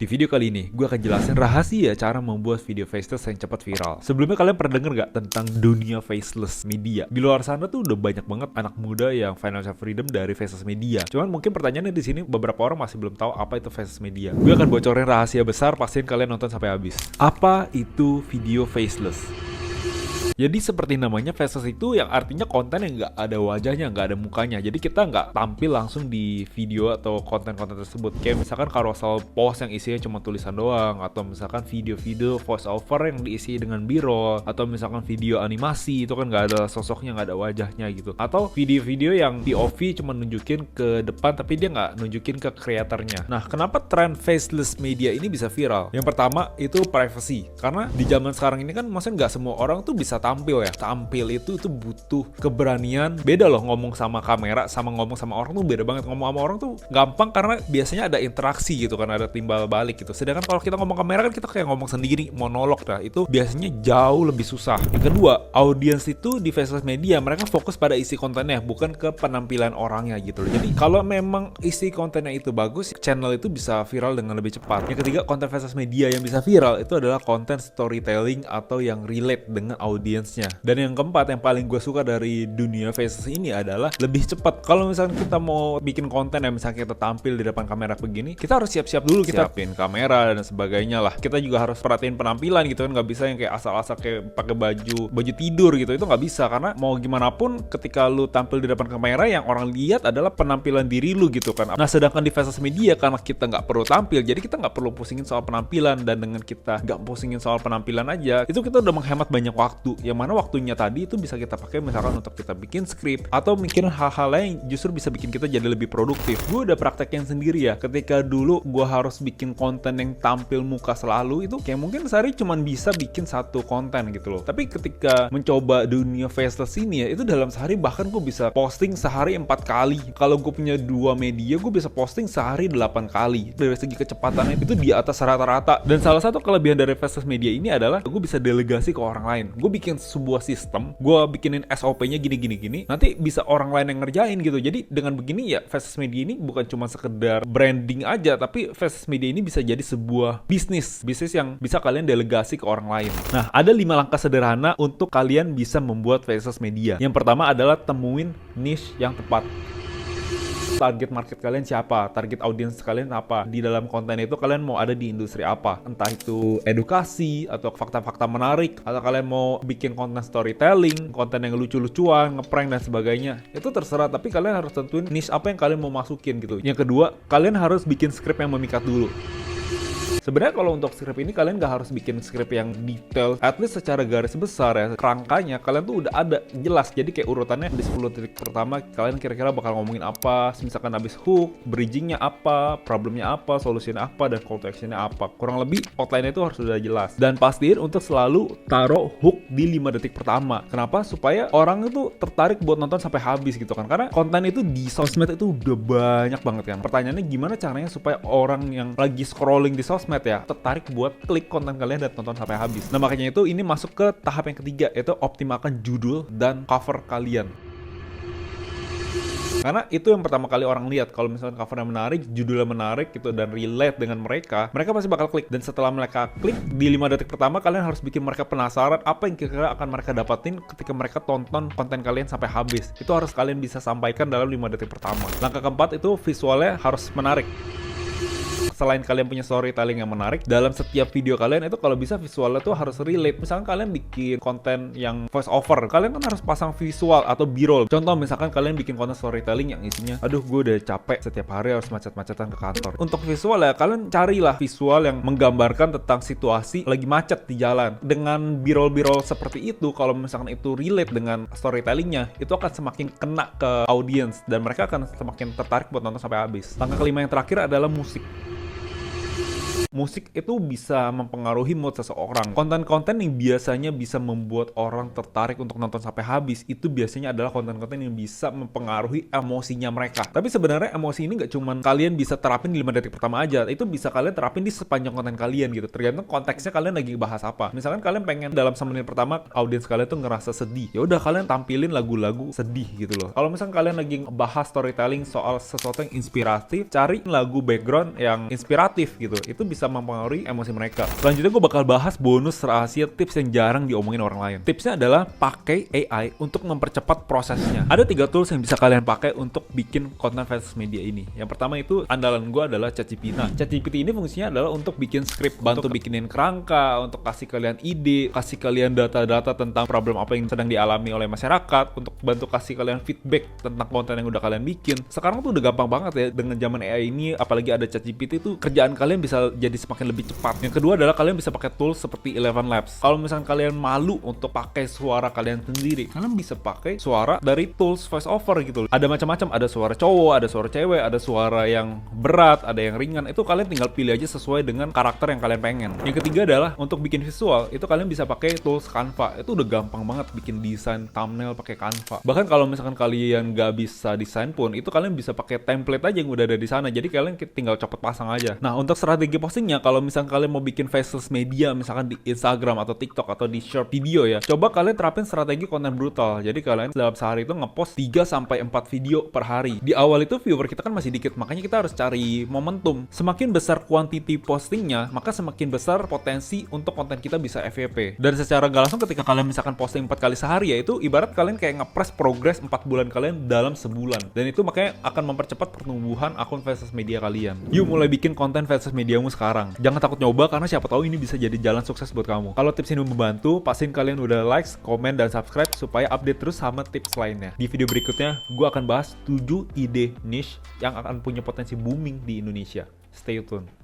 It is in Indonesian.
Di video kali ini, gue akan jelasin rahasia cara membuat video faceless yang cepat viral. Sebelumnya kalian pernah denger gak tentang dunia faceless media? Di luar sana tuh udah banyak banget anak muda yang financial freedom dari faceless media. Cuman mungkin pertanyaannya di sini beberapa orang masih belum tahu apa itu faceless media. Gue akan bocorin rahasia besar, pastiin kalian nonton sampai habis. Apa itu video faceless? Jadi seperti namanya faceless itu yang artinya konten yang nggak ada wajahnya, nggak ada mukanya. Jadi kita nggak tampil langsung di video atau konten-konten tersebut. Kayak misalkan carousel post yang isinya cuma tulisan doang, atau misalkan video-video voice over yang diisi dengan b-roll, atau misalkan video animasi itu kan nggak ada sosoknya, nggak ada wajahnya gitu. Atau video-video yang POV cuma nunjukin ke depan tapi dia nggak nunjukin ke kreatornya. Nah, kenapa tren faceless media ini bisa viral? Yang pertama itu privacy. Karena di zaman sekarang ini kan maksudnya nggak semua orang tuh bisa tampil ya. Tampil itu butuh keberanian. Beda loh ngomong sama kamera sama ngomong sama orang tuh beda banget. Ngomong sama orang tuh gampang karena biasanya ada interaksi gitu kan, ada timbal balik gitu. Sedangkan kalau kita ngomong kamera kan kita kayak ngomong sendiri, monolog dah. Itu biasanya jauh lebih susah. Yang kedua, audiens itu di faceless media mereka fokus pada isi kontennya, bukan ke penampilan orangnya gitu loh. Jadi kalau memang isi kontennya itu bagus, channel itu bisa viral dengan lebih cepat. Yang ketiga, konten faceless media yang bisa viral itu adalah konten storytelling atau yang relate dengan audiensnya. Dan yang keempat, yang paling gue suka dari dunia faceless ini adalah lebih cepat. Kalau misalnya kita mau bikin konten ya, misalnya kita tampil di depan kamera begini, kita harus siap-siap dulu, kita siapin kamera dan sebagainya lah. Kita juga harus perhatiin penampilan gitu kan, nggak bisa yang kayak asal-asal kayak pakai baju tidur gitu, itu nggak bisa. Karena mau gimana pun ketika lu tampil di depan kamera, yang orang lihat adalah penampilan diri lu gitu kan. Nah, sedangkan di faceless media karena kita nggak perlu tampil, jadi kita nggak perlu pusingin soal penampilan. Dan dengan kita nggak pusingin soal penampilan aja, itu kita udah menghemat banyak waktu, yang mana waktunya tadi itu bisa kita pakai misalkan untuk kita bikin skrip atau mikirin hal-hal lain justru bisa bikin kita jadi lebih produktif. Gue udah praktekin sendiri ya, ketika dulu gue harus bikin konten yang tampil muka selalu, itu kayak mungkin sehari cuman bisa bikin satu konten gitu loh. Tapi ketika mencoba dunia faceless ini ya, itu dalam sehari bahkan gue bisa posting sehari 4 kali. Kalau gue punya 2 media, gue bisa posting sehari 8 kali. Dari segi kecepatannya itu di atas rata-rata. Dan salah satu kelebihan dari faceless media ini adalah gue bisa delegasi ke orang lain. Gue bikin sebuah sistem, gue bikinin SOP-nya gini, nanti bisa orang lain yang ngerjain gitu. Jadi dengan begini ya, faceless media ini bukan cuma sekedar branding aja, tapi faceless media ini bisa jadi sebuah bisnis yang bisa kalian delegasi ke orang lain. Nah, ada 5 langkah sederhana untuk kalian bisa membuat faceless media. Yang pertama adalah temuin niche yang tepat. Target market kalian siapa? Target audiens kalian apa? Di dalam konten itu kalian mau ada di industri apa? Entah itu edukasi atau fakta-fakta menarik, atau kalian mau bikin konten storytelling, konten yang lucu-lucuan, ngeprank dan sebagainya. Itu terserah, tapi kalian harus tentuin niche apa yang kalian mau masukin gitu. Yang kedua, kalian harus bikin skrip yang memikat dulu. Sebenarnya kalau untuk skrip ini kalian gak harus bikin skrip yang detail, at least secara garis besar ya, kerangkanya kalian tuh udah ada jelas. Jadi kayak urutannya di 10 titik pertama kalian kira-kira bakal ngomongin apa, misalkan habis hook, bridgingnya apa, problemnya apa, solusinya apa, dan call to actionnya apa. Kurang lebih outline-nya itu harus sudah jelas. Dan pastiin untuk selalu taruh hook di 5 detik pertama. Kenapa? Supaya orang itu tertarik buat nonton sampai habis gitu kan. Karena konten itu di sosmed itu udah banyak banget kan. Pertanyaannya gimana caranya supaya orang yang lagi scrolling di sosmed ya tertarik buat klik konten kalian dan tonton sampai habis. Nah, makanya itu ini masuk ke tahap yang ketiga, yaitu optimalkan judul dan cover kalian. Karena itu yang pertama kali orang lihat. Kalau misalnya covernya menarik, judulnya menarik gitu dan relate dengan mereka pasti bakal klik. Dan setelah mereka klik, di 5 detik pertama kalian harus bikin mereka penasaran apa yang kira-kira akan mereka dapatin ketika mereka tonton konten kalian sampai habis. Itu harus kalian bisa sampaikan dalam 5 detik pertama. Langkah keempat itu visualnya harus menarik. Selain kalian punya storytelling yang menarik, dalam setiap video kalian itu kalau bisa visualnya tuh harus relate. Misalkan kalian bikin konten yang voice over, kalian kan harus pasang visual atau b-roll. Contoh misalkan kalian bikin konten storytelling yang isinya, aduh gue udah capek setiap hari harus macet-macetan ke kantor. Untuk visual ya, kalian carilah visual yang menggambarkan tentang situasi lagi macet di jalan. Dengan b-roll seperti itu, kalau misalkan itu relate dengan storytellingnya, itu akan semakin kena ke audience dan mereka akan semakin tertarik buat nonton sampai habis. Langkah kelima yang terakhir adalah musik. Musik itu bisa mempengaruhi mood seseorang. Konten-konten yang biasanya bisa membuat orang tertarik untuk nonton sampai habis, itu biasanya adalah konten-konten yang bisa mempengaruhi emosinya mereka. Tapi sebenarnya emosi ini nggak cuman kalian bisa terapin di 5 detik pertama aja. Itu bisa kalian terapin di sepanjang konten kalian gitu. Tergantung konteksnya kalian lagi bahas apa. Misalkan kalian pengen dalam semenit pertama audiens kalian tuh ngerasa sedih, ya udah kalian tampilin lagu-lagu sedih gitu loh. Kalau misalkan kalian lagi bahas storytelling soal sesuatu yang inspiratif, cari lagu background yang inspiratif gitu. Itu bisa bisa mempengaruhi emosi mereka. Selanjutnya gue bakal bahas bonus rahasia tips yang jarang diomongin orang lain. Tipsnya adalah pakai AI untuk mempercepat prosesnya. Ada 3 tools yang bisa kalian pakai untuk bikin konten versus media ini. Yang pertama itu andalan gue adalah ChatGPT. Nah, ChatGPT ini fungsinya adalah untuk bikin script, bantu bikinin kerangka, untuk kasih kalian ide, kasih kalian data-data tentang problem apa yang sedang dialami oleh masyarakat, untuk bantu kasih kalian feedback tentang konten yang udah kalian bikin. Sekarang tuh udah gampang banget ya dengan zaman AI ini, apalagi ada ChatGPT tuh kerjaan kalian bisa jadi semakin lebih cepat. Yang kedua adalah kalian bisa pakai tools seperti Eleven Labs. Kalau misalkan kalian malu untuk pakai suara kalian sendiri, kalian bisa pakai suara dari tools voice over gitu. Ada macam-macam, ada suara cowok, ada suara cewek, ada suara yang berat, ada yang ringan. Itu kalian tinggal pilih aja sesuai dengan karakter yang kalian pengen. Yang ketiga adalah untuk bikin visual, itu kalian bisa pakai tools Canva. Itu udah gampang banget bikin desain thumbnail pakai Canva. Bahkan kalau misalkan kalian nggak bisa desain pun, itu kalian bisa pakai template aja yang udah ada di sana. Jadi kalian tinggal cepet pasang aja. Nah, untuk strategi postingnya, kalau misalkan kalian mau bikin faceless media, misalkan di Instagram atau TikTok atau di short video ya, coba kalian terapin strategi konten brutal. Jadi kalian dalam sehari itu ngepost 3-4 video per hari. Di awal itu viewer kita kan masih dikit, makanya kita harus cari momentum. Semakin besar quantity postingnya, maka semakin besar potensi untuk konten kita bisa FYP. Dan secara gak langsung ketika kalian misalkan posting 4 kali sehari, ya itu ibarat kalian kayak nge-press progress 4 bulan kalian dalam sebulan. Dan itu makanya akan mempercepat pertumbuhan akun versus media kalian. Yuk mulai bikin konten versus mediamu sekarang. Jangan takut nyoba, karena siapa tahu ini bisa jadi jalan sukses buat kamu. Kalau tips ini membantu, pastiin kalian udah like, komen, dan subscribe supaya update terus sama tips lainnya. Di video berikutnya, gue akan bahas 7 ide niche yang akan punya potensi booming di Indonesia. Stay tune.